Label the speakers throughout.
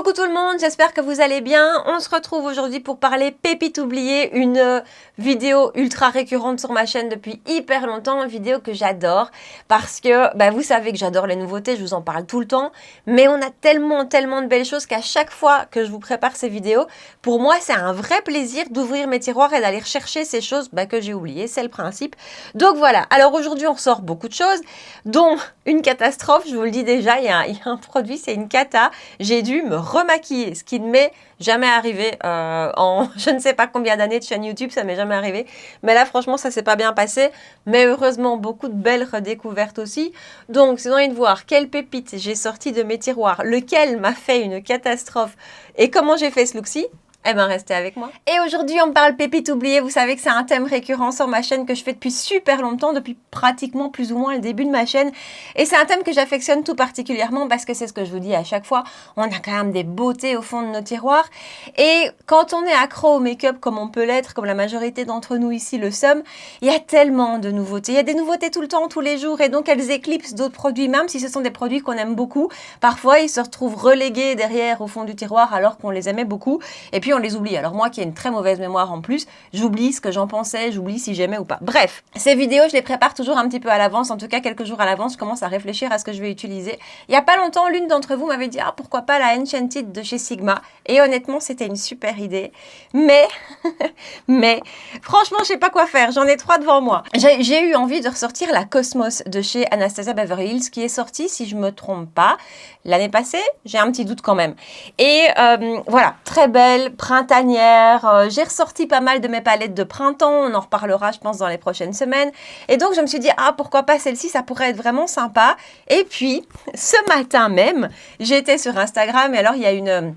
Speaker 1: Coucou tout le monde, j'espère que vous allez bien. On se retrouve aujourd'hui pour parler pépites oubliées, une vidéo ultra récurrente sur ma chaîne depuis hyper longtemps, une vidéo que j'adore parce que vous savez que j'adore les nouveautés, je vous en parle tout le temps, mais on a tellement de belles choses qu'à chaque fois que je vous prépare ces vidéos, pour moi c'est un vrai plaisir d'ouvrir mes tiroirs et d'aller rechercher ces choses que j'ai oubliées, c'est le principe. Donc voilà, alors aujourd'hui on ressort beaucoup de choses, dont une catastrophe, je vous le dis déjà, il y a un produit, c'est une cata, j'ai dû me remaquiller, ce qui ne m'est jamais arrivé en je ne sais pas combien d'années de chaîne YouTube, ça m'est jamais arrivé. Mais là, franchement, ça s'est pas bien passé. Mais heureusement, beaucoup de belles redécouvertes aussi. Donc, si vous avez envie de voir quelle pépite j'ai sorti de mes tiroirs, lequel m'a fait une catastrophe et comment j'ai fait ce look-ci, eh bien, restez avec moi. Et aujourd'hui, on parle pépites oubliées. Vous savez que c'est un thème récurrent sur ma chaîne que je fais depuis super longtemps, depuis pratiquement plus ou moins le début de ma chaîne. Et c'est un thème que j'affectionne tout particulièrement parce que c'est ce que je vous dis à chaque fois. On a quand même des beautés au fond de nos tiroirs. Et quand on est accro au make-up comme on peut l'être, comme la majorité d'entre nous ici le sommes, il y a tellement de nouveautés. Il y a des nouveautés tout le temps, tous les jours. Et donc, elles éclipsent d'autres produits, même si ce sont des produits qu'on aime beaucoup. Parfois, ils se retrouvent relégués derrière au fond du tiroir alors qu'on les aimait beaucoup. Et puis, on les oublie. Alors moi qui ai une très mauvaise mémoire en plus, j'oublie ce que j'en pensais, j'oublie si j'aimais ou pas. Bref, ces vidéos, je les prépare toujours un petit peu à l'avance, en tout cas quelques jours à l'avance, je commence à réfléchir à ce que je vais utiliser. Il n'y a pas longtemps, l'une d'entre vous m'avait dit « Ah, pourquoi pas la Enchanted de chez Sigma ?» Et honnêtement, c'était une super idée. Mais, franchement, je sais pas quoi faire. J'en ai 3 devant moi. J'ai eu envie de ressortir la Cosmos de chez Anastasia Beverly Hills, qui est sortie, si je me trompe pas, l'année passée. J'ai un petit doute quand même. Et voilà, très belle, printanière. J'ai ressorti pas mal de mes palettes de printemps. On en reparlera, je pense, dans les prochaines semaines. Et donc, je me suis dit, ah, pourquoi pas celle-ci, ça pourrait être vraiment sympa. Et puis, ce matin même, j'étais sur Instagram et alors, il y a une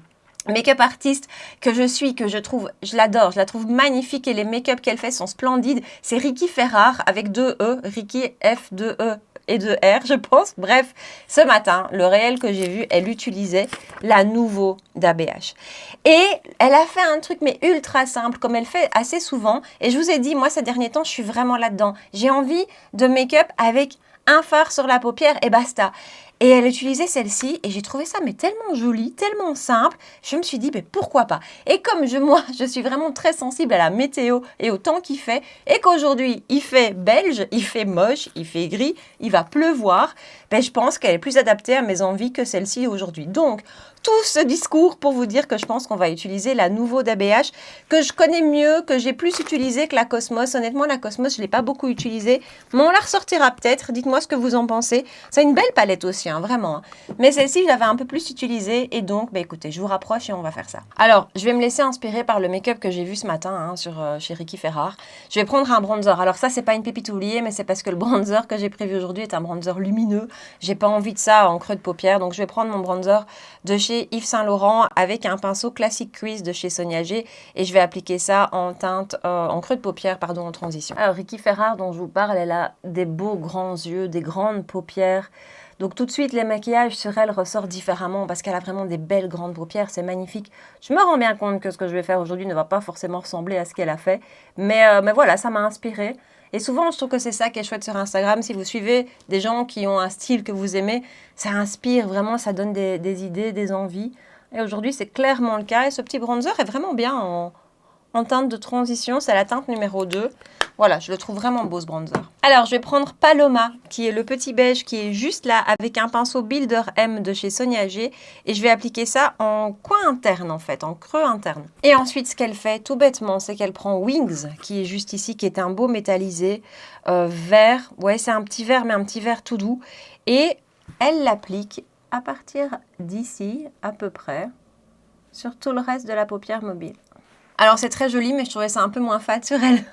Speaker 1: make-up artiste que je suis, que je trouve, je l'adore, je la trouve magnifique et les make-up qu'elle fait sont splendides. C'est Ricky Ferrare avec 2 E, Ricky F2E et 2 R, je pense. Bref, ce matin, le réel que j'ai vu, elle utilisait la nouveau d'ABH. Et elle a fait un truc mais ultra simple, comme elle fait assez souvent. Et je vous ai dit, moi, ces derniers temps, je suis vraiment là-dedans. J'ai envie de make-up avec un fard sur la paupière et basta. Et elle utilisait celle-ci et j'ai trouvé ça mais tellement joli, tellement simple. Je me suis dit, mais pourquoi pas? Et comme moi, je suis vraiment très sensible à la météo et au temps qu'il fait, et qu'aujourd'hui, il fait belge, il fait moche, il fait gris, il va pleuvoir, je pense qu'elle est plus adaptée à mes envies que celle-ci aujourd'hui. Donc, tout ce discours pour vous dire que je pense qu'on va utiliser la nouveau d'ABH, que je connais mieux, que j'ai plus utilisé que la Cosmos. Honnêtement, la Cosmos, je ne l'ai pas beaucoup utilisée, mais on la ressortira peut-être. Dites-moi ce que vous en pensez. C'est une belle palette aussi, vraiment. Hein. Mais celle-ci, je l'avais un peu plus utilisée et donc, écoutez, je vous rapproche et on va faire ça. Alors, je vais me laisser inspirer par le make-up que j'ai vu ce matin chez Ricky Ferrare. Je vais prendre un bronzer. Alors ça, c'est pas une pépite oubliée, mais c'est parce que le bronzer que j'ai prévu aujourd'hui est un bronzer lumineux. J'ai pas envie de ça en creux de paupière, donc je vais prendre mon bronzer de chez Yves Saint Laurent avec un pinceau classique crease de chez Sonia G et je vais appliquer ça en teinte, en creux de paupière, pardon, en transition. Alors Ricky Ferrare dont je vous parle, elle a des beaux grands yeux, des grandes paupières. Donc tout de suite, les maquillages sur elle ressortent différemment parce qu'elle a vraiment des belles grandes paupières, c'est magnifique. Je me rends bien compte que ce que je vais faire aujourd'hui ne va pas forcément ressembler à ce qu'elle a fait, mais voilà, ça m'a inspirée. Et souvent, je trouve que c'est ça qui est chouette sur Instagram. Si vous suivez des gens qui ont un style que vous aimez, ça inspire vraiment, ça donne des idées, des envies. Et aujourd'hui, c'est clairement le cas. Et ce petit bronzer est vraiment bien en teinte de transition. C'est la teinte numéro 2. Voilà, je le trouve vraiment beau ce bronzer. Alors, je vais prendre Paloma, qui est le petit beige qui est juste là, avec un pinceau Builder M de chez Sonia G. Et je vais appliquer ça en coin interne, en fait, en creux interne. Et ensuite, ce qu'elle fait, tout bêtement, c'est qu'elle prend Wings, qui est juste ici, qui est un beau métallisé vert. Ouais, c'est un petit vert, mais un petit vert tout doux. Et elle l'applique à partir d'ici, à peu près, sur tout le reste de la paupière mobile. Alors c'est très joli, mais je trouvais ça un peu moins fade sur elle.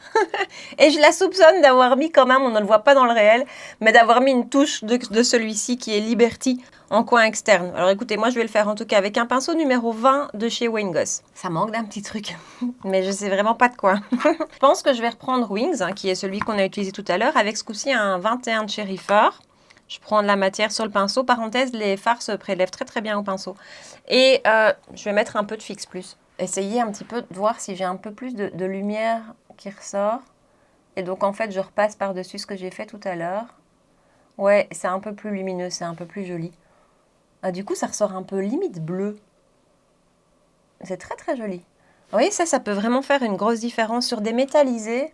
Speaker 1: Et je la soupçonne d'avoir mis quand même, on ne le voit pas dans le réel, mais d'avoir mis une touche de celui-ci qui est Liberty en coin externe. Alors écoutez, moi je vais le faire en tout cas avec un pinceau numéro 20 de chez Wayne Goss. Ça manque d'un petit truc, mais je sais vraiment pas de quoi. Je pense que je vais reprendre Wings, qui est celui qu'on a utilisé tout à l'heure, avec ce coup-ci un 21 de chez Reefer. Je prends de la matière sur le pinceau. Parenthèse, les fards se prélèvent très bien au pinceau. Et je vais mettre un peu de Fix Plus. Essayer un petit peu de voir si j'ai un peu plus de lumière qui ressort. Et donc, en fait, je repasse par-dessus ce que j'ai fait tout à l'heure. Ouais, c'est un peu plus lumineux, c'est un peu plus joli. Ah, du coup, ça ressort un peu limite bleu. C'est très très joli. Vous voyez, ça peut vraiment faire une grosse différence sur des métallisés.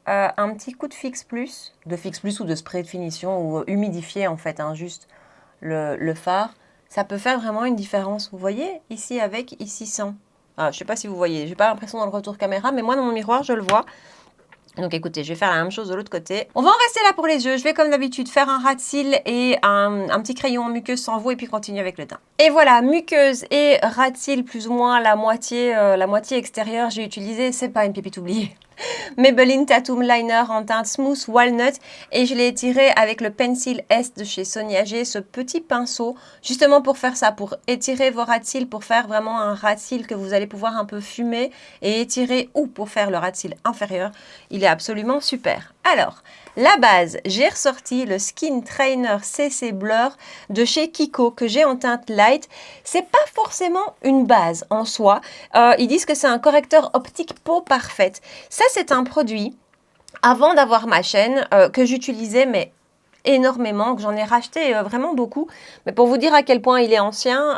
Speaker 1: Un petit coup de Fix Plus ou de spray de finition ou humidifié en fait, hein, juste le fard. Ça peut faire vraiment une différence. Vous voyez, ici avec, ici sans. Je ne sais pas si vous voyez, j'ai pas l'impression dans le retour caméra, mais moi dans mon miroir, je le vois. Donc écoutez, je vais faire la même chose de l'autre côté. On va en rester là pour les yeux. Je vais comme d'habitude faire un ras de cils et un petit crayon en muqueuse sans vous et puis continuer avec le teint. Et voilà, muqueuse et ras de cils plus ou moins la moitié extérieure j'ai utilisé. C'est pas une pépite oubliée. Maybelline Tattoo Liner en teinte Smooth Walnut et je l'ai étiré avec le Pencil S de chez Sonia G, ce petit pinceau, justement pour faire ça, pour étirer vos ras de cils, pour faire vraiment un ras de cils que vous allez pouvoir un peu fumer et étirer, ou pour faire le ras de cils inférieur. Il est absolument super. Alors, la base, j'ai ressorti le Skin Trainer CC Blur de chez Kiko que j'ai en teinte light. C'est pas forcément une base en soi. Ils disent que c'est un correcteur optique peau parfaite. Ça, c'est un produit, avant d'avoir ma chaîne, que j'utilisais, mais énormément, que j'en ai racheté vraiment beaucoup. Mais pour vous dire à quel point il est ancien,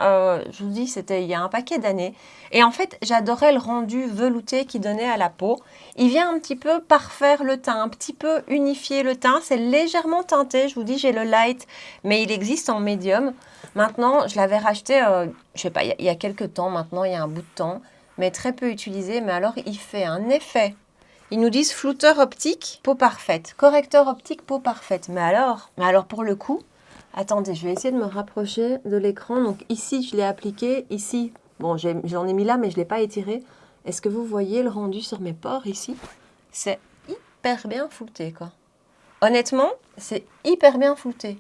Speaker 1: je vous dis, c'était il y a un paquet d'années. Et en fait, j'adorais le rendu velouté qu'il donnait à la peau. Il vient un petit peu parfaire le teint, un petit peu unifier le teint. C'est légèrement teinté, je vous dis, j'ai le light, mais il existe en médium. Maintenant, je l'avais racheté, je sais pas, il y a quelques temps maintenant, il y a un bout de temps, mais très peu utilisé. Mais alors, il fait un effet. Ils nous disent flouteur optique, peau parfaite. Correcteur optique, peau parfaite. Mais alors pour le coup, attendez, je vais essayer de me rapprocher de l'écran. Donc ici, je l'ai appliqué. Ici, bon, j'en ai mis là, mais je ne l'ai pas étiré. Est-ce que vous voyez le rendu sur mes pores ici? C'est hyper bien flouté, quoi. Honnêtement, c'est hyper bien flouté.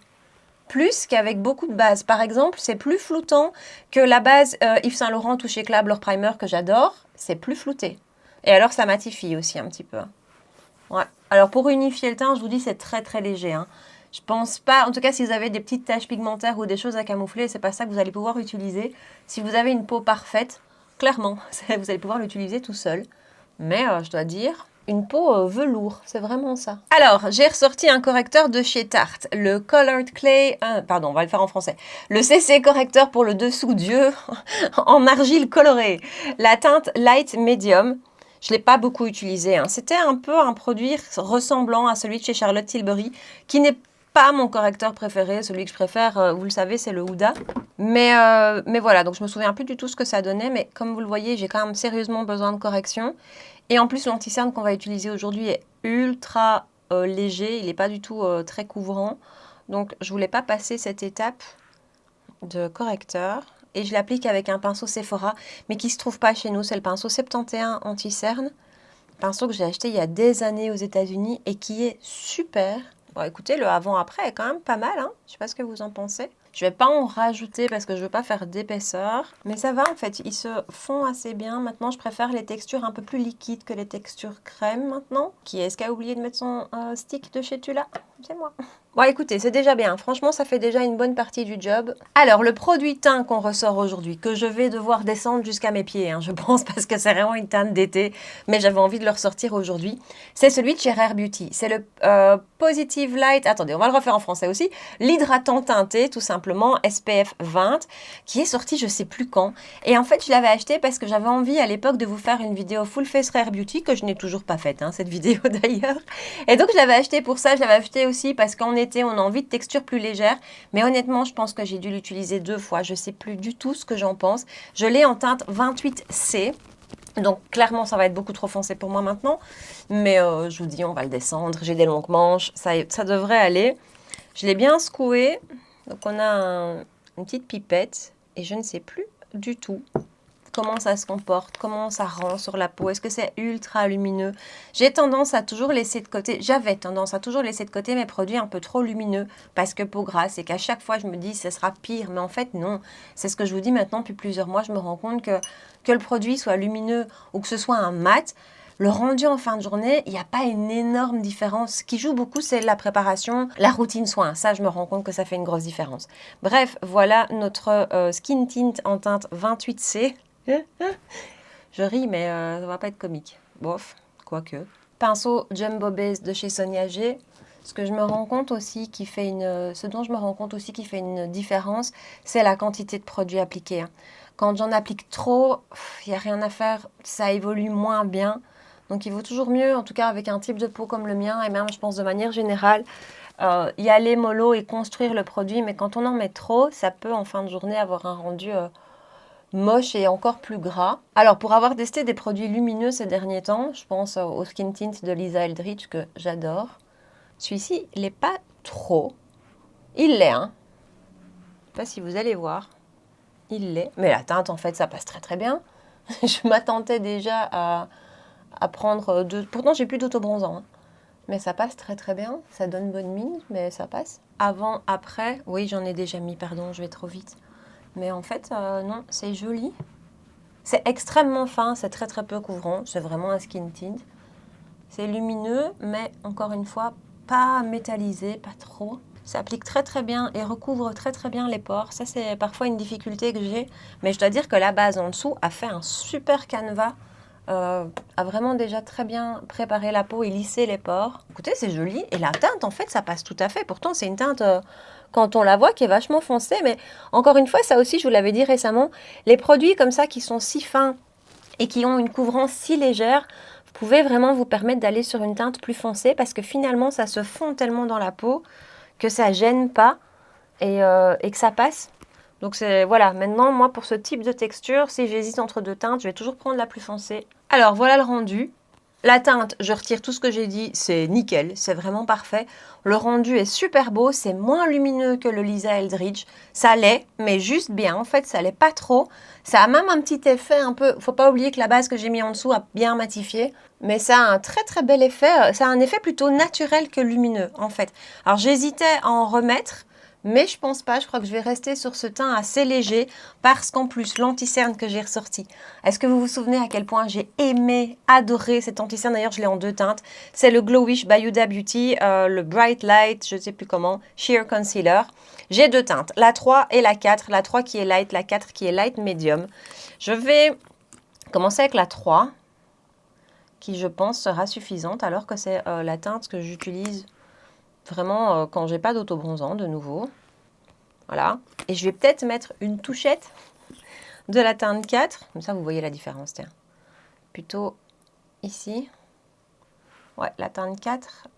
Speaker 1: Plus qu'avec beaucoup de bases. Par exemple, c'est plus floutant que la base Yves Saint Laurent Touche Éclat Blur Primer que j'adore. C'est plus flouté. Et alors, ça matifie aussi un petit peu. Ouais. Alors, pour unifier le teint, je vous dis, c'est très, très léger. Hein. Je pense pas... En tout cas, si vous avez des petites taches pigmentaires ou des choses à camoufler, c'est pas ça que vous allez pouvoir utiliser. Si vous avez une peau parfaite, clairement, vous allez pouvoir l'utiliser tout seul. Mais, je dois dire, une peau velours, c'est vraiment ça. Alors, j'ai ressorti un correcteur de chez Tarte. Le Colored Clay... pardon, on va le faire en français. Le CC correcteur pour le dessous d'yeux en argile colorée. La teinte Light Medium. Je ne l'ai pas beaucoup utilisé. Hein. C'était un peu un produit ressemblant à celui de chez Charlotte Tilbury, qui n'est pas mon correcteur préféré. Celui que je préfère, vous le savez, c'est le Huda. Mais voilà, donc je me souviens plus du tout ce que ça donnait. Mais comme vous le voyez, j'ai quand même sérieusement besoin de correction. Et en plus, l'anti-cerne qu'on va utiliser aujourd'hui est ultra léger. Il n'est pas du tout très couvrant. Donc, je ne voulais pas passer cette étape de correcteur. Et je l'applique avec un pinceau Sephora, mais qui ne se trouve pas chez nous. C'est le pinceau 71 anti-cerne. Pinceau que j'ai acheté il y a des années aux États-Unis et qui est super. Bon, écoutez, le avant-après est quand même pas mal. Hein, je ne sais pas ce que vous en pensez. Je ne vais pas en rajouter parce que je ne veux pas faire d'épaisseur. Mais ça va en fait, ils se font assez bien. Maintenant, je préfère les textures un peu plus liquides que les textures crème maintenant. Qui est-ce qui a oublié de mettre son stick de chez Tula? C'est moi. Bon, écoutez, c'est déjà bien. Franchement, ça fait déjà une bonne partie du job. Alors, le produit teint qu'on ressort aujourd'hui, que je vais devoir descendre jusqu'à mes pieds, hein, je pense, parce que c'est vraiment une teinte d'été, mais j'avais envie de le ressortir aujourd'hui, c'est celui de chez Rare Beauty. C'est le Positive Light, attendez, on va le refaire en français aussi, l'hydratant teinté, tout simplement, SPF 20, qui est sorti je sais plus quand. Et en fait, je l'avais acheté parce que j'avais envie à l'époque de vous faire une vidéo full face Rare Beauty, que je n'ai toujours pas faite, hein, cette vidéo d'ailleurs. Et donc, je l'avais acheté pour ça, je l'avais acheté aussi parce qu'en été, on a envie de texture plus légère. Mais honnêtement, je pense que j'ai dû l'utiliser 2 fois. Je ne sais plus du tout ce que j'en pense. Je l'ai en teinte 28C. Donc, clairement, ça va être beaucoup trop foncé pour moi maintenant. Mais je vous dis, on va le descendre. J'ai des longues manches. Ça devrait aller. Je l'ai bien secoué. Donc, on a une petite pipette. Et je ne sais plus du tout comment ça se comporte, comment ça rend sur la peau, est-ce que c'est ultra lumineux. J'avais tendance à toujours laisser de côté mes produits un peu trop lumineux parce que peau grasse et qu'à chaque fois je me dis ce sera pire, mais en fait non, c'est ce que je vous dis maintenant depuis plusieurs mois, je me rends compte que le produit soit lumineux ou que ce soit un mat, le rendu en fin de journée, il n'y a pas une énorme différence. Ce qui joue beaucoup, c'est la préparation, la routine soin. Ça, je me rends compte que ça fait une grosse différence. Bref, voilà notre skin tint en teinte 28C. Je ris, mais ça va pas être comique. Bof, quoique. Pinceau Jumbo Base de chez Sonia G. Ce dont je me rends compte aussi qui fait une différence, c'est la quantité de produits appliqués. Hein. Quand j'en applique trop, il n'y a rien à faire, ça évolue moins bien. Donc il vaut toujours mieux, en tout cas avec un type de peau comme le mien, et même je pense de manière générale, y aller mollo et construire le produit. Mais quand on en met trop, ça peut en fin de journée avoir un rendu moche et encore plus gras. Alors pour avoir testé des produits lumineux ces derniers temps, je pense au Skin Tint de Lisa Eldridge que j'adore. Celui-ci, il n'est pas trop. Il l'est, hein. Je ne sais pas si vous allez voir. Il l'est. Mais la teinte, en fait, ça passe très très bien. Je m'attendais déjà à prendre deux. Pourtant, j'ai plus d'autobronzant. Hein. Mais ça passe très très bien. Ça donne bonne mine, mais ça passe. Avant, après, oui, j'en ai déjà mis, pardon, je vais trop vite. Mais en fait, non, c'est joli. C'est extrêmement fin, c'est très très peu couvrant. C'est vraiment un skin tint. C'est lumineux, mais encore une fois, pas métallisé, pas trop. Ça applique très très bien et recouvre très très bien les pores. Ça, c'est parfois une difficulté que j'ai. Mais je dois dire que la base en dessous a fait un super canevas. A vraiment déjà très bien préparé la peau et lissé les pores. Écoutez, c'est joli. Et la teinte, en fait, ça passe tout à fait. Pourtant, c'est une teinte, quand on la voit, qui est vachement foncée. Mais encore une fois, ça aussi, je vous l'avais dit récemment, les produits comme ça qui sont si fins et qui ont une couvrance si légère, vous pouvez vraiment vous permettre d'aller sur une teinte plus foncée parce que finalement, ça se fond tellement dans la peau que ça gêne pas et que ça passe. Donc c'est voilà, maintenant moi pour ce type de texture, si j'hésite entre deux teintes, je vais toujours prendre la plus foncée. Alors voilà le rendu. La teinte, je retire tout ce que j'ai dit, c'est nickel, c'est vraiment parfait. Le rendu est super beau, c'est moins lumineux que le Lisa Eldridge. Ça l'est, mais juste bien, en fait ça l'est pas trop. Ça a même un petit effet un peu, faut pas oublier que la base que j'ai mis en dessous a bien matifié. Mais ça a un très très bel effet, ça a un effet plutôt naturel que lumineux en fait. Alors j'hésitais à en remettre, mais je pense pas, je crois que je vais rester sur ce teint assez léger parce qu'en plus l'anti-cerne que j'ai ressorti. Est-ce que vous vous souvenez à quel point j'ai aimé, adoré cet anti-cerne? D'ailleurs je l'ai en deux teintes. C'est le Glowish by Huda Beauty, le Bright Light, je ne sais plus comment, Sheer Concealer. J'ai deux teintes, la 3 et la 4. La 3 qui est light, la 4 qui est light medium. Je vais commencer avec la 3 qui je pense sera suffisante alors que c'est la teinte que j'utilise vraiment quand j'ai pas d'autobronzant de nouveau. Voilà. Et je vais peut-être mettre une touchette de la teinte 4. Comme ça, vous voyez la différence. Tiens. Plutôt ici. Ouais, la teinte 4.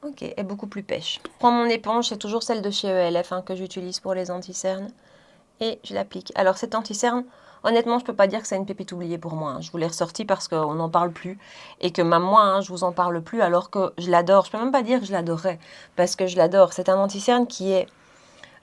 Speaker 1: Ok, est beaucoup plus pêche. Je prends mon éponge, c'est toujours celle de chez ELF que j'utilise pour les anti-cernes. Et je l'applique. Alors, cette anti-cerne, honnêtement, je ne peux pas dire que c'est une pépite oubliée pour moi. Je vous l'ai ressortie parce qu'on n'en parle plus. Et que même moi, je vous en parle plus alors que je l'adore. Je ne peux même pas dire que je l'adorais parce que je l'adore. C'est un anti-cerne qui est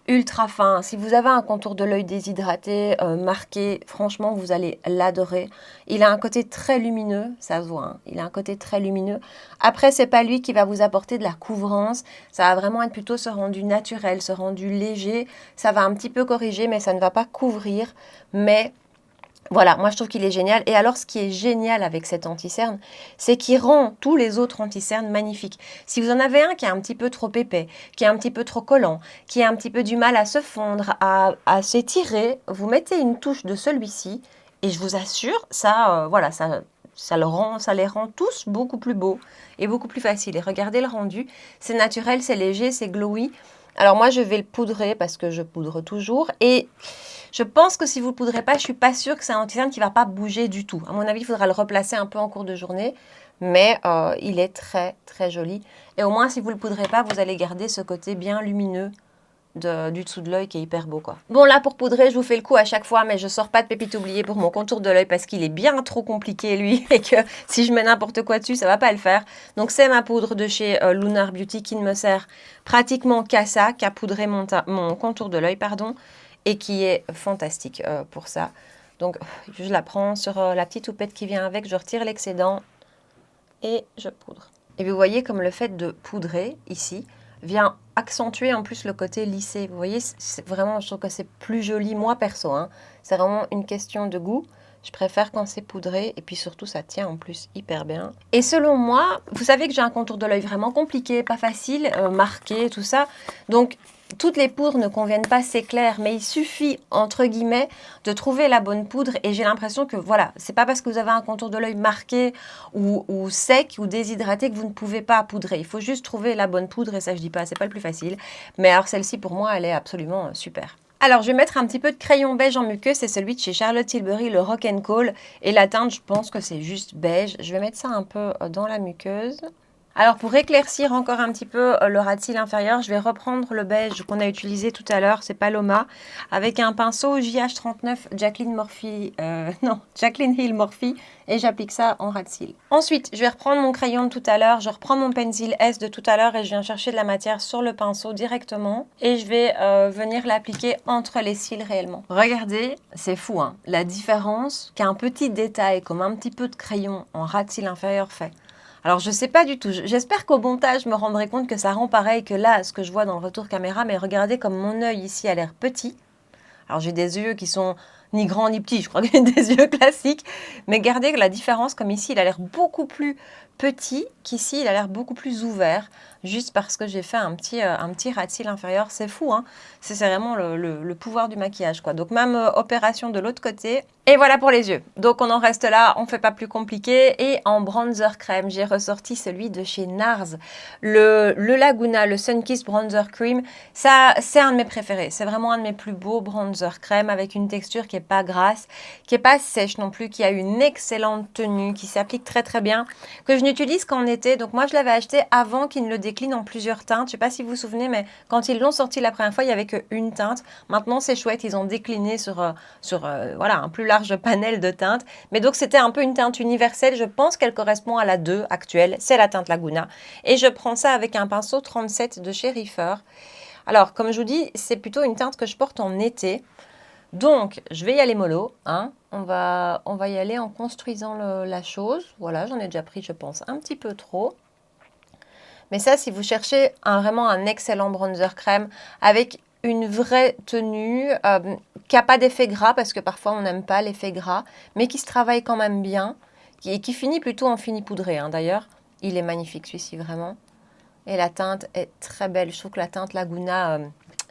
Speaker 1: ultra fin. Si vous avez un contour de l'œil déshydraté, marqué, franchement, vous allez l'adorer. Il a un côté très lumineux, ça se voit. Hein. Il a un côté très lumineux. Après, c'est pas lui qui va vous apporter de la couvrance. Ça va vraiment être plutôt ce rendu naturel, ce rendu léger. Ça va un petit peu corriger, mais ça ne va pas couvrir. Mais voilà, moi je trouve qu'il est génial. Et alors ce qui est génial avec cet anti-cerne, c'est qu'il rend tous les autres anti-cernes magnifiques. Si vous en avez un qui est un petit peu trop épais, qui est un petit peu trop collant, qui a un petit peu du mal à se fondre, à s'étirer, vous mettez une touche de celui-ci et je vous assure, ça, voilà, ça les rend tous beaucoup plus beaux et beaucoup plus faciles. Et regardez le rendu, c'est naturel, c'est léger, c'est glowy. Alors moi je vais le poudrer parce que je poudre toujours et je pense que si vous ne le poudrez pas, je ne suis pas sûre que c'est un anti-cerne qui ne va pas bouger du tout. À mon avis, il faudra le replacer un peu en cours de journée, mais il est très très joli. Et au moins, si vous ne le poudrez pas, vous allez garder ce côté bien lumineux du dessous de l'œil qui est hyper beau quoi. Bon là pour poudrer je vous fais le coup à chaque fois mais je sors pas de pépite oubliée pour mon contour de l'œil parce qu'il est bien trop compliqué lui et que si je mets n'importe quoi dessus ça va pas le faire. Donc c'est ma poudre de chez Lunar Beauty qui ne me sert pratiquement qu'à ça, qu'à poudrer mon contour de l'œil pardon et qui est fantastique pour ça. Donc je la prends sur la petite houppette qui vient avec, je retire l'excédent et je poudre. Et vous voyez comme le fait de poudrer ici vient accentuer en plus le côté lissé. Vous voyez, c'est vraiment, je trouve que c'est plus joli, moi perso. Hein. C'est vraiment une question de goût. Je préfère quand c'est poudré et puis surtout ça tient en plus hyper bien. Et selon moi, vous savez que j'ai un contour de l'œil vraiment compliqué, pas facile, marqué, tout ça. Donc toutes les poudres ne conviennent pas, c'est clair, mais il suffit, entre guillemets, de trouver la bonne poudre. Et j'ai l'impression que, voilà, c'est pas parce que vous avez un contour de l'œil marqué ou sec ou déshydraté que vous ne pouvez pas poudrer. Il faut juste trouver la bonne poudre, et ça, je dis pas, c'est pas le plus facile. Mais alors, celle-ci, pour moi, elle est absolument super. Alors, je vais mettre un petit peu de crayon beige en muqueuse, c'est celui de chez Charlotte Tilbury, le Rock and Call. Et la teinte, je pense que c'est juste beige. Je vais mettre ça un peu dans la muqueuse. Alors, pour éclaircir encore un petit peu le ras de cils inférieur, je vais reprendre le beige qu'on a utilisé tout à l'heure, c'est Paloma, avec un pinceau JH39 Jaclyn Hill Morphe, et j'applique ça en ras de cils. Ensuite, je vais reprendre mon crayon de tout à l'heure, je reprends mon pencil S de tout à l'heure et je viens chercher de la matière sur le pinceau directement, et je vais venir l'appliquer entre les cils réellement. Regardez, c'est fou, hein, la différence qu'un petit détail comme un petit peu de crayon en ras de cils inférieur fait. Alors, je ne sais pas du tout. J'espère qu'au montage, je me rendrai compte que ça rend pareil que là, ce que je vois dans le retour caméra. Mais regardez comme mon œil ici a l'air petit. Alors, j'ai des yeux qui sont ni grands ni petits. Je crois que j'ai des yeux classiques. Mais regardez la différence, comme ici, il a l'air beaucoup plus petit qu'ici, il a l'air beaucoup plus ouvert. Juste parce que j'ai fait un petit ras de cils inférieur. C'est fou, hein. C'est vraiment le pouvoir du maquillage, quoi. Donc, même opération de l'autre côté. Et voilà pour les yeux. Donc, on en reste là. On ne fait pas plus compliqué. Et en bronzer crème, j'ai ressorti celui de chez NARS. Le Laguna, le Sunkissed Bronzer Cream. Ça, c'est un de mes préférés. C'est vraiment un de mes plus beaux bronzer crème avec une texture qui n'est pas grasse, qui n'est pas sèche non plus, qui a une excellente tenue, qui s'applique très très bien, que je n'utilise qu'en été. Donc, moi, je l'avais acheté avant qu'il ne le décline en plusieurs teintes. Je ne sais pas si vous vous souvenez, mais quand ils l'ont sorti la première fois, il n'y avait qu'une teinte. Maintenant, c'est chouette. Ils ont décliné sur voilà, un plus large panel de teintes. Mais donc, c'était un peu une teinte universelle. Je pense qu'elle correspond à la 2 actuelle. C'est la teinte Laguna. Et je prends ça avec un pinceau 37 de chez Reefer. Alors, comme je vous dis, c'est plutôt une teinte que je porte en été. Donc, je vais y aller mollo. Hein. On va y aller en construisant la chose. Voilà, j'en ai déjà pris, je pense, un petit peu trop. Mais ça, si vous cherchez vraiment un excellent bronzer crème avec une vraie tenue qui n'a pas d'effet gras, parce que parfois on n'aime pas l'effet gras, mais qui se travaille quand même bien, et qui finit plutôt en fini poudré. Hein. D'ailleurs, il est magnifique celui-ci, vraiment. Et la teinte est très belle. Je trouve que la teinte Laguna,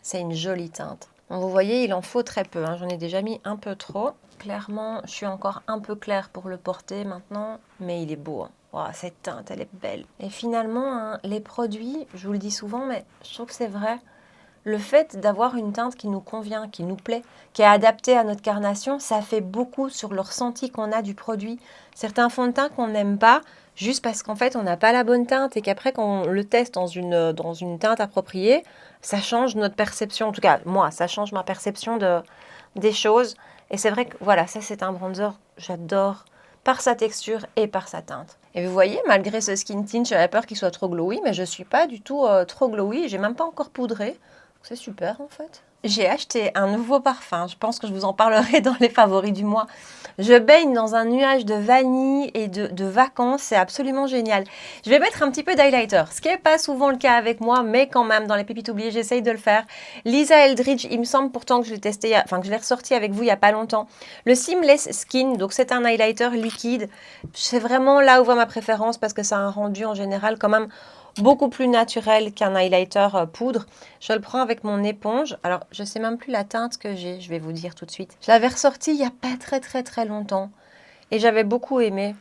Speaker 1: c'est une jolie teinte. Donc, vous voyez, il en faut très peu. Hein. J'en ai déjà mis un peu trop. Clairement, je suis encore un peu claire pour le porter maintenant, mais il est beau. Hein. Wow, cette teinte, elle est belle. Et finalement, hein, les produits, je vous le dis souvent, mais je trouve que c'est vrai. Le fait d'avoir une teinte qui nous convient, qui nous plaît, qui est adaptée à notre carnation, ça fait beaucoup sur le ressenti qu'on a du produit. Certains fonds de teint qu'on n'aime pas, juste parce qu'en fait, on n'a pas la bonne teinte et qu'après, quand on le teste dans une teinte appropriée, ça change notre perception. En tout cas, moi, ça change ma perception des choses. Et c'est vrai que, voilà, ça, c'est un bronzer, j'adore, par sa texture et par sa teinte. Et vous voyez, malgré ce skin tint, j'avais peur qu'il soit trop glowy, mais je ne suis pas du tout trop glowy. J'ai même pas encore poudré. C'est super, en fait. J'ai acheté un nouveau parfum. Je pense que je vous en parlerai dans les favoris du mois. Je baigne dans un nuage de vanille et de vacances. C'est absolument génial. Je vais mettre un petit peu d'highlighter, ce qui n'est pas souvent le cas avec moi, mais quand même, dans les pépites oubliées, j'essaye de le faire. Lisa Eldridge, il me semble pourtant que je l'ai testé, enfin que je l'ai ressorti avec vous il n'y a pas longtemps. Le Seamless Skin, donc c'est un highlighter liquide. C'est vraiment là où va ma préférence parce que ça a un rendu en général quand même beaucoup plus naturel qu'un highlighter poudre. Je le prends avec mon éponge. Alors, je ne sais même plus la teinte que j'ai, je vais vous dire tout de suite. Je l'avais ressorti il n'y a pas très longtemps et j'avais beaucoup aimé.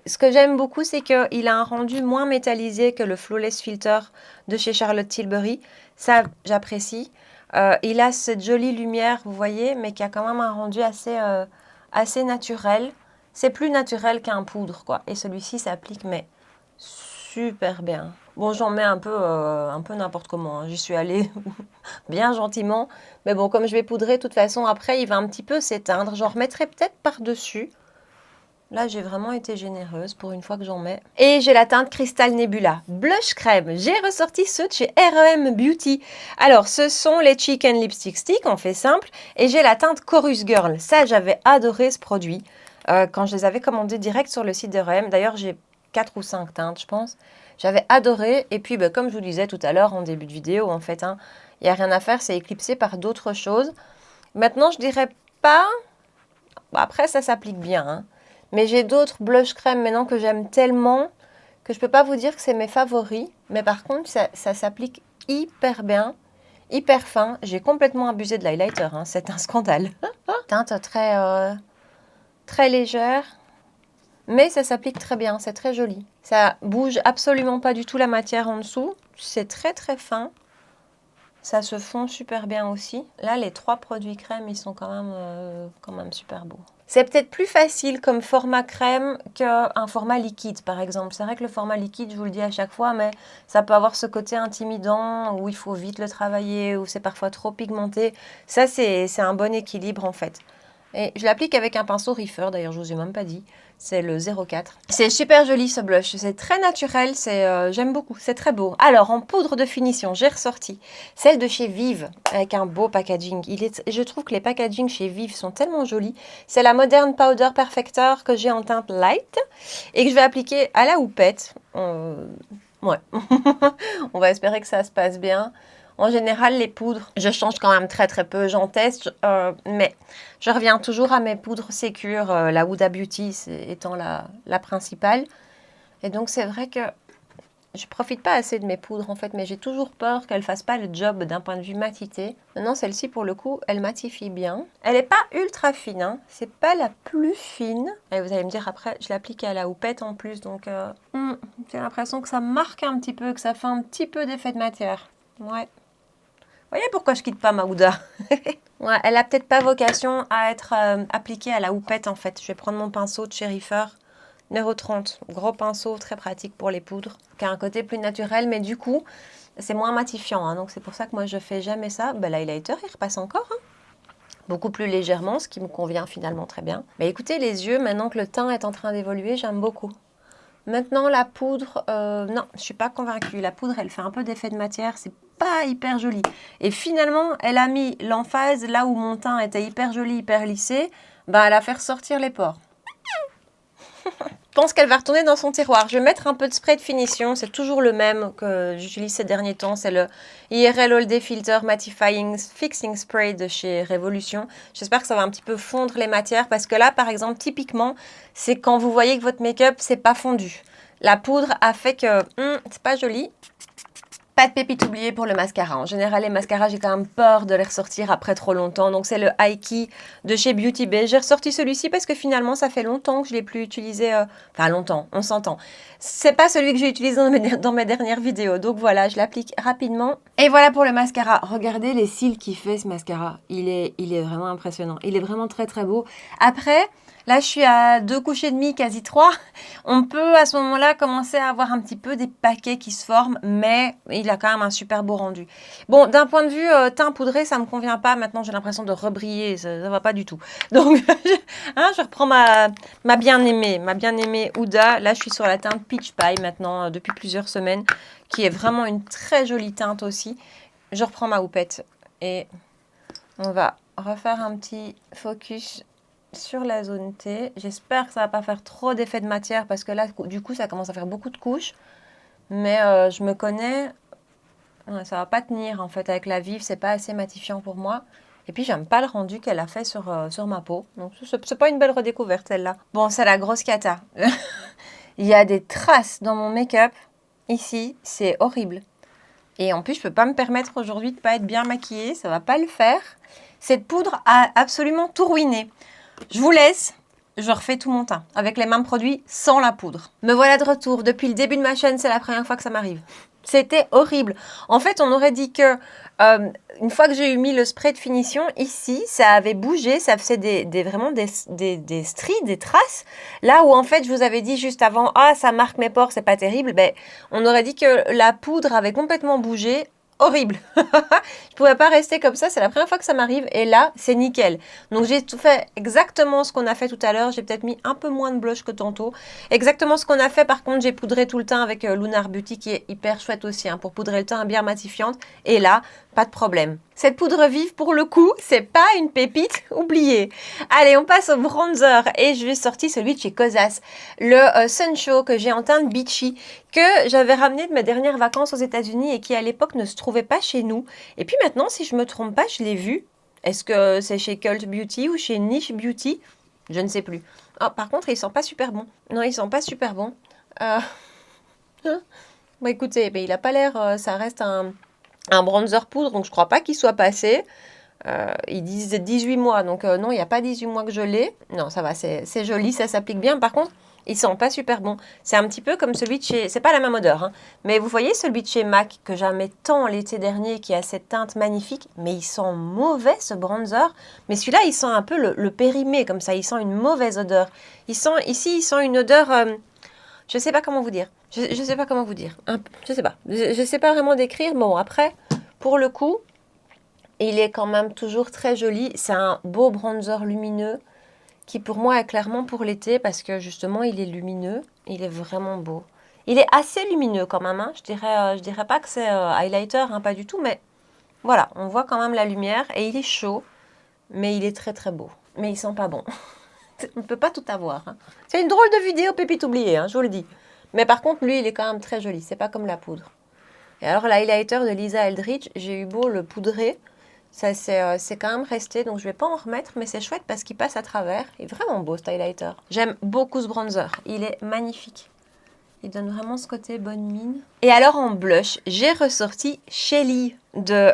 Speaker 1: Ce que j'aime beaucoup, c'est qu'il a un rendu moins métallisé que le Flawless Filter de chez Charlotte Tilbury. Ça, j'apprécie. Il a cette jolie lumière, vous voyez, mais qui a quand même un rendu assez naturel. C'est plus naturel qu'un poudre, quoi. Et celui-ci s'applique, mais super bien. Bon, j'en mets un peu n'importe comment. Hein. J'y suis allée bien gentiment. Mais bon, comme je vais poudrer, de toute façon, après, il va un petit peu s'éteindre. J'en remettrai peut-être par-dessus. Là, j'ai vraiment été généreuse pour une fois que j'en mets. Et j'ai la teinte Crystal Nebula. Blush crème. J'ai ressorti ceux de chez R.E.M. Beauty. Alors, ce sont les Chicken Lipstick Stick, on fait simple. Et j'ai la teinte Chorus Girl. Ça, j'avais adoré ce produit quand je les avais commandés direct sur le site de R.E.M. D'ailleurs, j'ai 4 ou 5 teintes, je pense. J'avais adoré. Et puis, comme je vous disais tout à l'heure en début de vidéo, en fait, il n'y a rien à faire, c'est éclipsé par d'autres choses. Maintenant, je dirais pas... Bon, après, ça s'applique bien. Hein. Mais j'ai d'autres blush crème maintenant que j'aime tellement que je ne peux pas vous dire que c'est mes favoris. Mais par contre, ça s'applique hyper bien, hyper fin. J'ai complètement abusé de l'highlighter. Hein. C'est un scandale. Teinte très légère. Mais ça s'applique très bien, c'est très joli. Ça bouge absolument pas du tout la matière en dessous. C'est très fin. Ça se fond super bien aussi. Là, les 3 produits crème, ils sont quand même super beaux. C'est peut-être plus facile comme format crème qu'un format liquide, par exemple. C'est vrai que le format liquide, je vous le dis à chaque fois, mais ça peut avoir ce côté intimidant, où il faut vite le travailler, où c'est parfois trop pigmenté. Ça, c'est un bon équilibre, en fait. Et je l'applique avec un pinceau Reefer, d'ailleurs, je vous ai même pas dit. C'est le 04. C'est super joli ce blush, c'est très naturel, j'aime beaucoup, c'est très beau. Alors, en poudre de finition, j'ai ressorti celle de chez Vive, avec un beau packaging. Je trouve que les packagings chez Vive sont tellement jolis. C'est la Modern Powder Perfector que j'ai en teinte light et que je vais appliquer à la houppette. Ouais, on va espérer que ça se passe bien. En général, les poudres, je change quand même très très peu, j'en teste, mais je reviens toujours à mes poudres sécures, la Huda Beauty étant la principale. Et donc c'est vrai que je profite pas assez de mes poudres en fait, mais j'ai toujours peur qu'elles fassent pas le job d'un point de vue matité. Maintenant celle-ci pour le coup, elle matifie bien. Elle n'est pas ultra fine, hein. C'est pas la plus fine. Et vous allez me dire après, je l'applique à la houppette en plus, donc j'ai l'impression que ça marque un petit peu, que ça fait un petit peu d'effet de matière. Ouais. Vous voyez pourquoi je quitte pas ma Huda. Ouais, elle a peut-être pas vocation à être appliquée à la houppette en fait. Je vais prendre mon pinceau de chez Reefer, numéro 30. Gros pinceau, très pratique pour les poudres, qui a un côté plus naturel, mais du coup, c'est moins matifiant. Hein, donc c'est pour ça que moi je fais jamais ça. Ben, l'highlighter, il repasse encore. Hein. Beaucoup plus légèrement, ce qui me convient finalement très bien. Mais écoutez, les yeux, maintenant que le teint est en train d'évoluer, j'aime beaucoup. Maintenant, la poudre, non, je suis pas convaincue. La poudre, elle fait un peu d'effet de matière, c'est pas hyper joli. Et finalement, elle a mis l'emphase là où mon teint était hyper joli, hyper lissé, ben, elle a fait ressortir les pores. Je pense qu'elle va retourner dans son tiroir. Je vais mettre un peu de spray de finition. C'est toujours le même que j'utilise ces derniers temps. C'est le IRL All Day Filter Mattifying Fixing Spray de chez Révolution. J'espère que ça va un petit peu fondre les matières parce que là, par exemple, typiquement, c'est quand vous voyez que votre make-up, c'est pas fondu. La poudre a fait que c'est pas joli. Pas de pépite oubliée pour le mascara. En général, les mascaras, j'ai quand même peur de les ressortir après trop longtemps. Donc, c'est le High de chez Beauty Bay. J'ai ressorti celui-ci parce que finalement, ça fait longtemps que je ne l'ai plus utilisé. Enfin, longtemps, on s'entend. C'est pas celui que j'ai utilisé dans mes dernières vidéos. Donc, voilà, je l'applique rapidement. Et voilà pour le mascara. Regardez les cils qu'il fait, ce mascara. Il est vraiment impressionnant. Il est vraiment très, très beau. Après... Là, je suis à 2 couches et demi, quasi 3. On peut à ce moment-là commencer à avoir un petit peu des paquets qui se forment, mais il a quand même un super beau rendu. Bon, d'un point de vue teint poudré, ça ne me convient pas. Maintenant, j'ai l'impression de rebriller, ça ne va pas du tout. Donc, je reprends ma bien-aimée Huda. Là, je suis sur la teinte Peach Pie maintenant, depuis plusieurs semaines, qui est vraiment une très jolie teinte aussi. Je reprends ma houppette et on va refaire un petit focus sur la zone T. J'espère que ça va pas faire trop d'effet de matière parce que là, du coup, ça commence à faire beaucoup de couches. Mais je me connais, ça va pas tenir en fait avec la Vive, c'est pas assez matifiant pour moi. Et puis, j'aime pas le rendu qu'elle a fait sur ma peau. Donc, c'est pas une belle redécouverte celle-là. Bon, c'est la grosse cata. Il y a des traces dans mon make-up. Ici, c'est horrible. Et en plus, je peux pas me permettre aujourd'hui de pas être bien maquillée. Ça va pas le faire. Cette poudre a absolument tout ruiné. Je vous laisse, je refais tout mon teint avec les mêmes produits sans la poudre. Me voilà de retour. Depuis le début de ma chaîne, c'est la première fois que ça m'arrive. C'était horrible. En fait, on aurait dit que une fois que j'ai eu mis le spray de finition, ici, ça avait bougé, ça faisait vraiment des stries, des traces. Là où en fait, je vous avais dit juste avant, ah, ça marque mes pores, c'est pas terrible. Ben, on aurait dit que la poudre avait complètement bougé. Horrible. Je pouvais pas rester comme ça, c'est la première fois que ça m'arrive et là, c'est nickel. Donc j'ai tout fait exactement ce qu'on a fait tout à l'heure, j'ai peut-être mis un peu moins de blush que tantôt. Exactement ce qu'on a fait, par contre, j'ai poudré tout le teint avec Lunar Beauty qui est hyper chouette aussi, hein, pour poudrer le teint bien matifiante. Et là, pas de problème. Cette poudre vive, pour le coup, c'est pas une pépite oubliée. Allez, on passe au bronzer et je vais sortir celui de chez Kosas, le Sun Show que j'ai en teinte beachy, que j'avais ramené de mes dernières vacances aux États-Unis et qui à l'époque ne se trouvait pas chez nous. Et puis maintenant, si je me trompe pas, je l'ai vu. Est-ce que c'est chez Cult Beauty ou chez Niche Beauty? Je ne sais plus. Oh, par contre, il sent pas super bon. Non, il sent pas super bon. Bon, écoutez, il a pas l'air... ça reste un bronzer poudre, donc je crois pas qu'il soit passé. Ils disent 18 mois, donc non, il n'y a pas 18 mois que je l'ai. Non, ça va, c'est joli, ça s'applique bien. Par contre, il sent pas super bon. C'est un petit peu comme celui de chez... C'est pas la même odeur, hein. Mais vous voyez celui de chez MAC que j'aimais tant l'été dernier, qui a cette teinte magnifique, mais il sent mauvais ce bronzer. Mais celui-là, il sent un peu le périmé, comme ça. Il sent une mauvaise odeur. Ici, il sent une odeur... je sais pas comment vous dire. Je sais pas comment vous dire. Je sais pas. Je sais pas vraiment décrire. Bon, après, pour le coup... il est quand même toujours très joli. C'est un beau bronzer lumineux qui pour moi est clairement pour l'été parce que justement il est lumineux. Il est vraiment beau. Il est assez lumineux quand même. Hein. Je dirais pas que c'est highlighter, hein, pas du tout. Mais voilà, on voit quand même la lumière et il est chaud. Mais il est très très beau. Mais il sent pas bon. On ne peut pas tout avoir. Hein. C'est une drôle de vidéo pépite oubliée, hein, je vous le dis. Mais par contre, lui, il est quand même très joli. C'est pas comme la poudre. Et alors l'highlighter de Lisa Eldridge, j'ai eu beau le poudrer. Ça, c'est quand même resté, donc je vais pas en remettre, mais c'est chouette parce qu'il passe à travers. Il est vraiment beau, ce highlighter. J'aime beaucoup ce bronzer. Il est magnifique. Il donne vraiment ce côté bonne mine. Et alors, en blush, j'ai ressorti Shelly de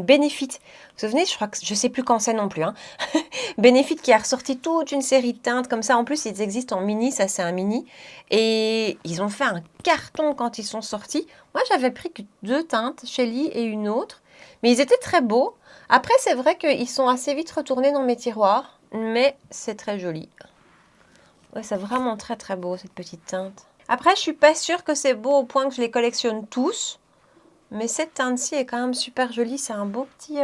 Speaker 1: Benefit. Vous vous souvenez, je crois que je sais plus quand c'est non plus. Hein. Benefit qui a ressorti toute une série de teintes comme ça. En plus, ils existent en mini, ça c'est un mini. Et ils ont fait un carton quand ils sont sortis. Moi, j'avais pris que 2 teintes, Shelly et une autre. Mais ils étaient très beaux. Après, c'est vrai qu'ils sont assez vite retournés dans mes tiroirs, mais c'est très joli. Ouais, c'est vraiment très très beau cette petite teinte. Après, je suis pas sûre que c'est beau au point que je les collectionne tous, mais cette teinte-ci est quand même super jolie. C'est un beau petit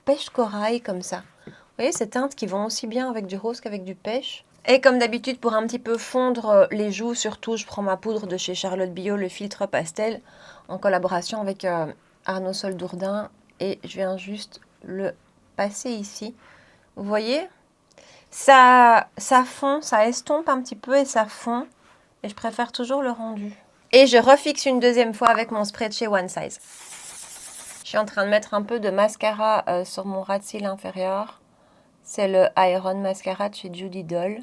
Speaker 1: pêche corail comme ça. Vous voyez, ces teintes qui vont aussi bien avec du rose qu'avec du pêche. Et comme d'habitude, pour un petit peu fondre les joues, surtout, je prends ma poudre de chez Charlotte Bio, le filtre pastel, en collaboration avec Arnaud Soldourdin. Et je viens juste le passer ici. Vous voyez, ça fond, ça estompe un petit peu et ça fond. Et je préfère toujours le rendu. Et je refixe une deuxième fois avec mon spray de chez One Size. Je suis en train de mettre un peu de mascara sur mon ras de cils inférieur. C'est le Iron Mascara de chez Judy Doll.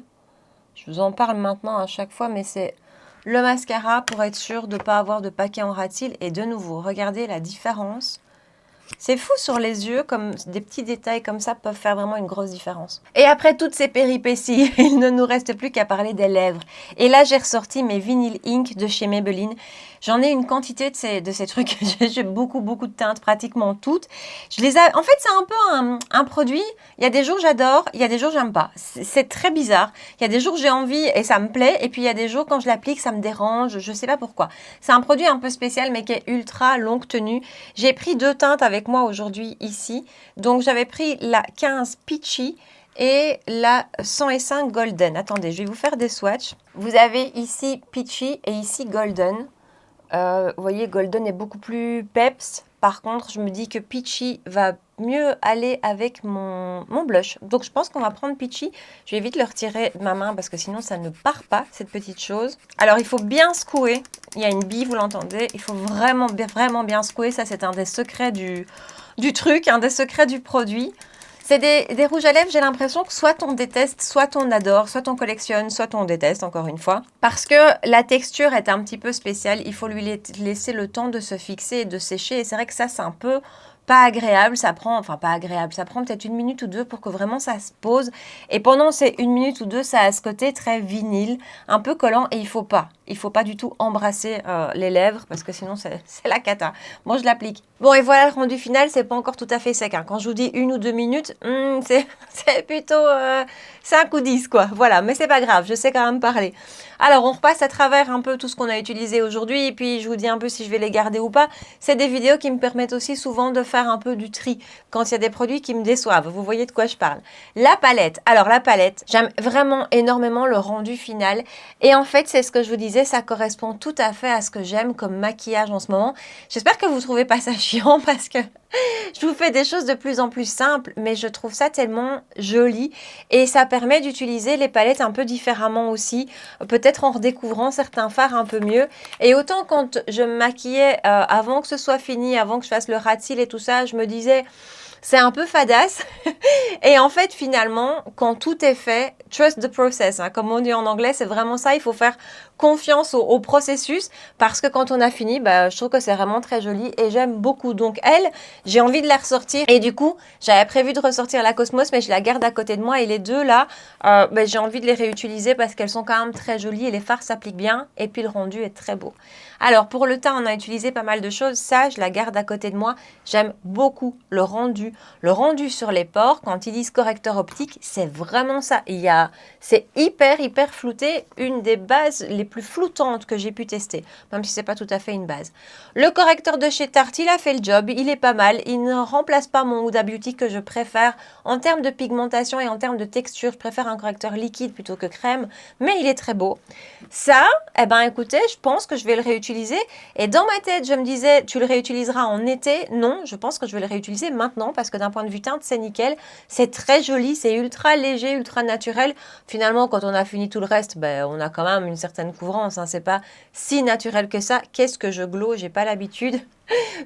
Speaker 1: Je vous en parle maintenant à chaque fois, mais c'est le mascara pour être sûr de ne pas avoir de paquet en ras de cils. Et de nouveau, regardez la différence. C'est fou sur les yeux, comme des petits détails comme ça peuvent faire vraiment une grosse différence. Et après toutes ces péripéties, il ne nous reste plus qu'à parler des lèvres. Et là, j'ai ressorti mes Vinyl Ink de chez Maybelline. J'en ai une quantité de ces trucs. J'ai beaucoup de teintes, pratiquement toutes. Je les ai... En fait, c'est un peu un produit. Il y a des jours j'adore, il y a des jours j'aime pas. C'est très bizarre. Il y a des jours j'ai envie et ça me plaît. Et puis il y a des jours quand je l'applique, ça me dérange. Je sais pas pourquoi. C'est un produit un peu spécial mais qui est ultra longue tenue. J'ai pris 2 teintes avec moi aujourd'hui ici. Donc j'avais pris la 15 Peachy et la 105 Golden. Attendez, je vais vous faire des swatchs. Vous avez ici Peachy et ici Golden. Vous voyez, Golden est beaucoup plus peps. Par contre, je me dis que Peachy va mieux aller avec mon blush. Donc, je pense qu'on va prendre Peachy. Je vais vite le retirer de ma main parce que sinon, ça ne part pas, cette petite chose. Alors, il faut bien secouer. Il y a une bille, vous l'entendez. Il faut vraiment bien secouer. Ça, c'est un des secrets du truc, un des secrets du produit. C'est des rouges à lèvres, j'ai l'impression que soit on déteste, soit on adore, soit on collectionne, soit on déteste, encore une fois. Parce que la texture est un petit peu spéciale, il faut lui laisser le temps de se fixer et de sécher. Et c'est vrai que ça, c'est un peu pas agréable, ça prend peut-être 1 minute ou 2 pour que vraiment ça se pose. Et pendant ces 1 minute ou 2, ça a ce côté très vinyle, un peu collant et il faut pas du tout embrasser les lèvres parce que sinon c'est la cata. Moi je l'applique. Bon et voilà le rendu final, c'est pas encore tout à fait sec. Hein. Quand je vous dis 1 ou 2 minutes, c'est plutôt 5 ou 10 quoi. Voilà, mais c'est pas grave, je sais quand même parler. Alors on repasse à travers un peu tout ce qu'on a utilisé aujourd'hui et puis je vous dis un peu si je vais les garder ou pas. C'est des vidéos qui me permettent aussi souvent de faire un peu du tri quand il y a des produits qui me déçoivent. Vous voyez de quoi je parle. La palette. Alors la palette, j'aime vraiment énormément le rendu final et en fait c'est ce que je vous disais, ça correspond tout à fait à ce que j'aime comme maquillage en ce moment. J'espère que vous ne trouvez pas ça chiant parce que je vous fais des choses de plus en plus simples, mais je trouve ça tellement joli et ça permet d'utiliser les palettes un peu différemment aussi, peut-être en redécouvrant certains fards un peu mieux. Et autant quand je me maquillais avant que ce soit fini, avant que je fasse le ras de cils et tout ça, je me disais c'est un peu fadasse. Et en fait, finalement, quand tout est fait, trust the process, hein, comme on dit en anglais, c'est vraiment ça. Il faut faire confiance au processus parce que quand on a fini, bah, je trouve que c'est vraiment très joli et j'aime beaucoup. Donc elle, j'ai envie de la ressortir et du coup, j'avais prévu de ressortir la Cosmos, mais je la garde à côté de moi et les deux là, bah, j'ai envie de les réutiliser parce qu'elles sont quand même très jolies et les fards s'appliquent bien et puis le rendu est très beau. Alors pour le teint, on a utilisé pas mal de choses. Ça, je la garde à côté de moi. J'aime beaucoup le rendu. Le rendu sur les pores, quand ils disent correcteur optique, c'est vraiment ça. C'est hyper flouté. Une des bases les plus floutantes que j'ai pu tester, même si c'est pas tout à fait une base. Le correcteur de chez Tarte, il a fait le job. Il est pas mal. Il ne remplace pas mon Huda Beauty que je préfère. En termes de pigmentation et en termes de texture, je préfère un correcteur liquide plutôt que crème. Mais il est très beau. Ça, eh ben écoutez, je pense que je vais le réutiliser. Et dans ma tête, je me disais, tu le réutiliseras en été. Non, je pense que je vais le réutiliser maintenant parce que d'un point de vue teinte, c'est nickel. C'est très joli, c'est ultra léger, ultra naturel. Finalement, quand on a fini tout le reste, ben, on a quand même une certaine couvrance. Hein. C'est pas si naturel que ça. Qu'est-ce que je glow, j'ai pas l'habitude.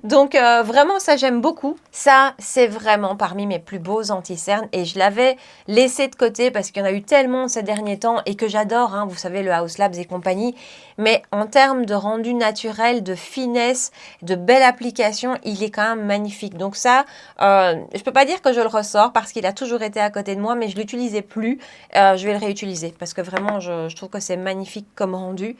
Speaker 1: Donc vraiment ça j'aime beaucoup. Ça c'est vraiment parmi mes plus beaux anti-cernes et je l'avais laissé de côté parce qu'il y en a eu tellement ces derniers temps et que j'adore, hein, vous savez le Haus Labs et compagnie. Mais en termes de rendu naturel, de finesse, de belle application, il est quand même magnifique. Donc ça, je peux pas dire que je le ressors parce qu'il a toujours été à côté de moi mais je l'utilisais plus. Je vais le réutiliser parce que vraiment je trouve que c'est magnifique comme rendu.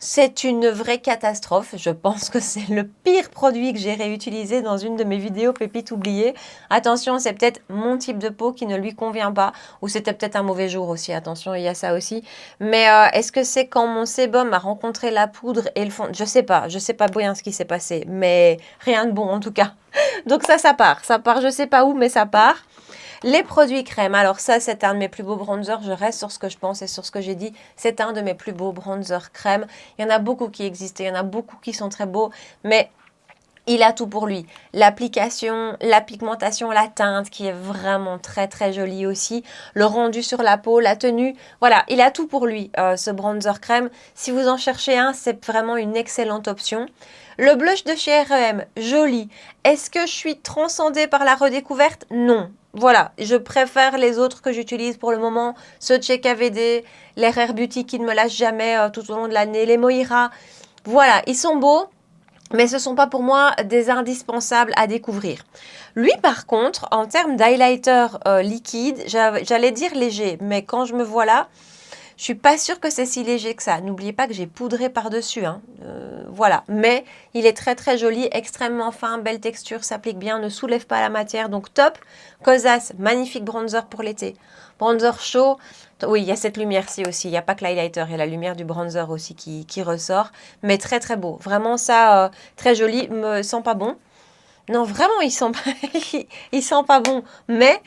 Speaker 1: C'est une vraie catastrophe. Je pense que c'est le pire produit que j'ai réutilisé dans une de mes vidéos pépites oubliées. Attention, c'est peut-être mon type de peau qui ne lui convient pas. Ou c'était peut-être un mauvais jour aussi. Attention, il y a ça aussi. Mais est-ce que c'est quand mon sébum a rencontré la poudre et le fond? Je sais pas bien ce qui s'est passé. Mais rien de bon en tout cas. Donc ça part. Ça part, je sais pas où, mais ça part. Les produits crème, alors ça c'est un de mes plus beaux bronzers, je reste sur ce que je pense et sur ce que j'ai dit, c'est un de mes plus beaux bronzers crème. Il y en a beaucoup qui existent, il y en a beaucoup qui sont très beaux, mais il a tout pour lui. L'application, la pigmentation, la teinte qui est vraiment très jolie aussi. Le rendu sur la peau, la tenue. Voilà, il a tout pour lui, ce bronzer crème. Si vous en cherchez un, c'est vraiment une excellente option. Le blush de chez R.E.M, joli. Est-ce que je suis transcendée par la redécouverte? Non. Voilà, je préfère les autres que j'utilise pour le moment. Ceux de chez KVD, les Rare Beauty qui ne me lâchent jamais tout au long de l'année, les Moira. Voilà, ils sont beaux. Mais ce ne sont pas pour moi des indispensables à découvrir. Lui, par contre, en termes d'highlighter liquide, j'allais dire léger. Mais quand je me vois là, je suis pas sûre que c'est si léger que ça. N'oubliez pas que j'ai poudré par-dessus. Hein. Voilà. Mais il est très joli, extrêmement fin, belle texture, s'applique bien, ne soulève pas la matière. Donc top. Kosas, magnifique bronzer pour l'été. Bronzer chaud. Oui, il y a cette lumière-ci aussi. Il n'y a pas que l'highlighter, il y a la lumière du bronzer aussi qui ressort. Mais très beau. Vraiment ça, très joli. Me sent pas bon. Non, vraiment, il sent pas bon, mais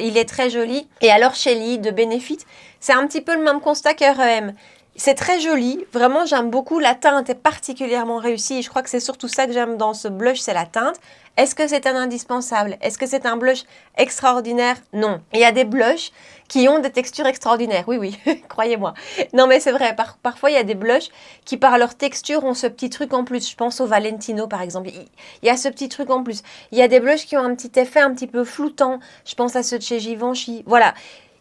Speaker 1: il est très joli. Et alors, Shelly de Benefit, c'est un petit peu le même constat qu'R.E.M. C'est très joli, vraiment j'aime beaucoup, la teinte est particulièrement réussie et je crois que c'est surtout ça que j'aime dans ce blush, c'est la teinte. Est-ce que c'est un indispensable? Est-ce que c'est un blush extraordinaire? Non. Il y a des blushs qui ont des textures extraordinaires, oui, croyez-moi. Non mais c'est vrai, parfois il y a des blushs qui par leur texture ont ce petit truc en plus. Je pense au Valentino par exemple, il y a ce petit truc en plus. Il y a des blushs qui ont un petit effet un petit peu floutant, je pense à ceux de chez Givenchy, voilà.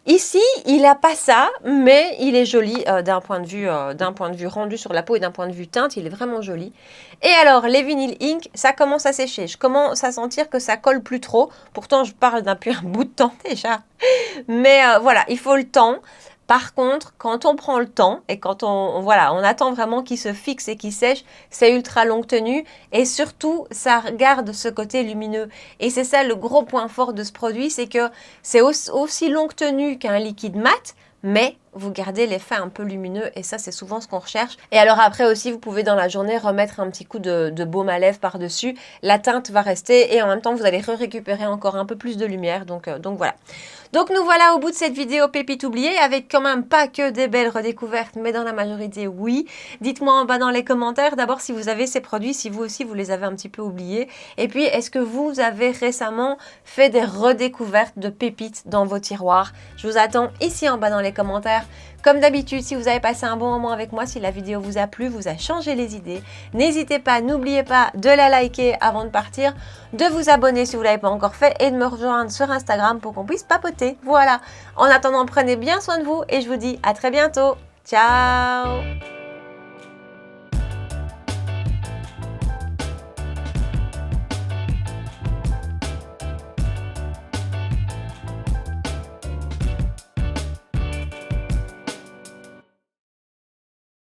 Speaker 1: Ici, il n'a pas ça, mais il est joli d'un point de vue rendu sur la peau et d'un point de vue teinte, il est vraiment joli. Et alors, les Vinyl Ink, ça commence à sécher. Je commence à sentir que ça colle plus trop. Pourtant, je parle depuis un bout de temps déjà. Mais voilà, il faut le temps. Par contre, quand on prend le temps et quand on attend vraiment qu'il se fixe et qu'il sèche, c'est ultra longue tenue et surtout, ça garde ce côté lumineux. Et c'est ça le gros point fort de ce produit, c'est que c'est aussi longue tenue qu'un liquide mat, mais vous gardez l'effet un peu lumineux et ça c'est souvent ce qu'on recherche. Et alors après aussi vous pouvez dans la journée remettre un petit coup de baume à lèvres par-dessus. La teinte va rester et en même temps vous allez récupérer encore un peu plus de lumière. Donc voilà. Donc nous voilà au bout de cette vidéo pépite oubliée avec quand même pas que des belles redécouvertes mais dans la majorité oui. Dites-moi en bas dans les commentaires d'abord si vous avez ces produits, si vous aussi vous les avez un petit peu oubliés. Et puis est-ce que vous avez récemment fait des redécouvertes de pépites dans vos tiroirs? Je vous attends ici en bas dans les commentaires. Comme d'habitude, si vous avez passé un bon moment avec moi, si la vidéo vous a plu, vous a changé les idées, n'hésitez pas, n'oubliez pas de la liker avant de partir, de vous abonner si vous ne l'avez pas encore fait et de me rejoindre sur Instagram pour qu'on puisse papoter. Voilà. En attendant, prenez bien soin de vous et je vous dis à très bientôt. Ciao!